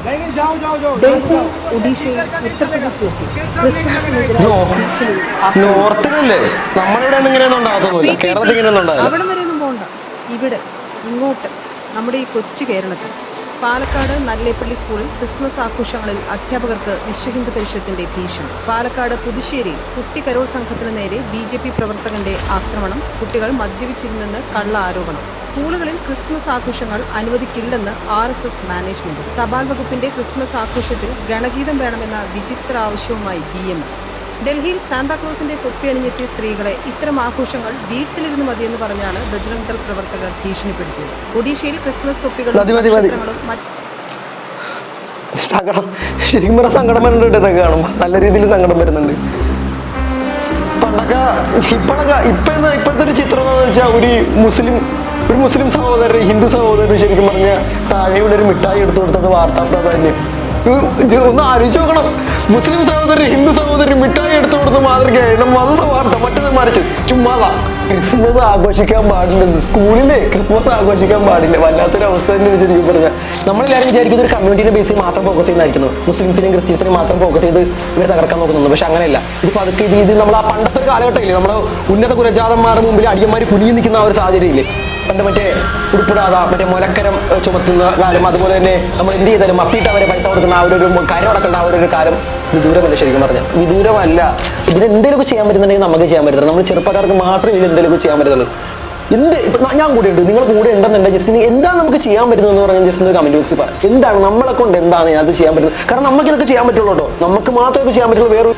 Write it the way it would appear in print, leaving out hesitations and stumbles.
ഡൽഹി, ഒഡീഷയിൽ, ഉത്തർപ്രദേശിലെത്തി നോർത്തിലല്ലേ നമ്മളിവിടെ ഇങ്ങനെയൊന്നും ഉണ്ടാകത്തൊന്നുമില്ല. കേരളത്തിൽ ഇങ്ങനെയൊന്നും ഉണ്ടാവില്ല. അവിടെ വരെയൊന്നും പോകണ്ട. ഇവിടെ ഇങ്ങോട്ട് നമ്മുടെ ഈ കൊച്ചു കേരളത്തിൽ പാലക്കാട് നല്ലേപ്പള്ളി സ്കൂളിൽ ക്രിസ്മസ് ആഘോഷങ്ങളിൽ അധ്യാപകർക്ക് വിശ്വഹിന്ദു പരിഷത്തിന്റെ ഭീഷണി. പാലക്കാട് പുതുശ്ശേരിയിൽ കുട്ടി കരോൾ സംഘത്തിന് നേരെ BJP പ്രവർത്തകന്റെ ആക്രമണം. കുട്ടികൾ മദ്യപിച്ചിരുന്നെന്ന് കള്ള ആരോപണം. സ്കൂളുകളിൽ ക്രിസ്മസ് ആഘോഷങ്ങൾ അനുവദിക്കില്ലെന്ന് RSS മാനേജ്മെന്റ്. തപാൽ വകുപ്പിന്റെ ക്രിസ്മസ് ആഘോഷത്തിൽ ഗണഗീതം വേണമെന്ന വിചിത്ര ആവശ്യവുമായി BMS. ഡൽഹിയിൽ സാന്താക്ലോസിന്റെ തൊപ്പി അണിഞ്ഞെത്തിയ സ്ത്രീകളെ ഇത്തരം ആഘോഷങ്ങൾ വീട്ടിലിരുന്ന് മതിയെന്ന് പറഞ്ഞാണ് ബജ്രംഗ് ദൾ പ്രവർത്തകർ ഭീഷണിപ്പെടുത്തിയത്. ഒഡീഷയിൽ ക്രിസ്മസ് തൊപ്പികളും സങ്കടം, ശരിക്കും പറഞ്ഞ സങ്കടം വരുന്നുണ്ട്. ഇതൊക്കെ കാണുമ്പോൾ നല്ല രീതിയിൽ സങ്കടം വരുന്നുണ്ട്. പണ്ടൊക്കെ ഇപ്പോഴത്തെ ഒരു ചിത്രം എന്ന് വെച്ചാൽ ഒരു മുസ്ലിം സഹോദരൻ ഹിന്ദു സഹോദരൻ ശരിക്കും പറഞ്ഞ താഴെയുടെ ഒരു മിഠായി എടുത്തു കൊടുത്തത് വാർത്താ പ്രാധാന്യം. ഒന്ന് ആലോചിച്ച് നോക്കണം. മുസ്ലിം സഹോദരൻ ഹിന്ദു സഹോദരൻ മിഠായി എടുത്തു കൊടുത്ത് മാതൃകയായിരുന്നു മതസൗഹാർദ്ദം. മറ്റത് മറിച്ച് ചുമ്മാതാ ക്രിസ്മസ് ആഘോഷിക്കാൻ പാടില്ലെന്ന്. സ്കൂളിലെ ക്രിസ്മസ് ആഘോഷിക്കാൻ പാടില്ല. വല്ലാത്തൊരു അവസ്ഥ തന്നെ ശരിക്കും പറഞ്ഞാൽ. നമ്മളെല്ലാവരും വിചാരിക്കുന്ന ഒരു കമ്മ്യൂണിറ്റിയുടെ ബേസിൽ മാത്രം ഫോക്കസ് ചെയ്യുന്നതായിരിക്കുന്നു. മുസ്ലിംസിനെയും ക്രിസ്ത്യൻസിനെയും മാത്രം ഫോക്കസ് ചെയ്ത് ഇവരെ തകർക്കാൻ നോക്കുന്നുണ്ട്. പക്ഷെ അങ്ങനെയല്ല. ഇതിപ്പോൾ അതൊക്കെ ഇത് നമ്മൾ ആ പണ്ടത്തെ ഒരു കാലഘട്ടമില്ലേ, നമ്മുടെ ഉന്നത കുലജാതന്മാരുടെ മുമ്പിൽ അടിയന്മാർ കുനിഞ്ഞു നിൽക്കുന്ന ആ ഒരു സാഹചര്യമില്ലേ. പണ്ട് മറ്റേ ഉടുപ്പിടാത മറ്റേ മുലക്കരം ചുമത്തുന്ന കാലം, അതുപോലെ തന്നെ നമ്മൾ എന്ത് ചെയ്താലും അപ്പിയിട്ട് അവരെ പൈസ കൊടുക്കുന്ന ആ ഒരു കരം അടക്കേണ്ട ആ ഒരു കാലം വിദൂരമല്ല. ശരിക്കും പറഞ്ഞാൽ വിദൂരമല്ല. ഇതിന് എന്തെങ്കിലുമൊക്കെ ചെയ്യാൻ പറ്റുന്നുണ്ടെങ്കിൽ നമുക്ക് ചെയ്യാൻ പറ്റുന്നത്. നമ്മൾ ചെറുപ്പക്കാർക്ക് മാത്രമേ ഇതിൽ എന്തെങ്കിലുമൊക്കെ ചെയ്യാൻ പറ്റുള്ളൂ. ഞാൻ കൂടെ ഉണ്ട്, നിങ്ങൾ കൂടെ ഉണ്ടെന്നുണ്ടെങ്കിൽ ജസ്റ്റ് എന്താണ് നമുക്ക് ചെയ്യാൻ പറ്റുന്നതെന്ന് പറഞ്ഞാൽ ജസ്റ്റ് ഒരു കമന്റ് ബോക്സിൽ പറയാം. എന്താണ് നമ്മളെ കൊണ്ട് എന്താണ് അത് ചെയ്യാൻ പറ്റുന്നത്. കാരണം നമുക്ക് ഇതൊക്കെ ചെയ്യാൻ പറ്റുള്ളൂ കേട്ടോ. നമുക്ക് മാത്രമേ ചെയ്യാൻ പറ്റുള്ളൂ. വേറെ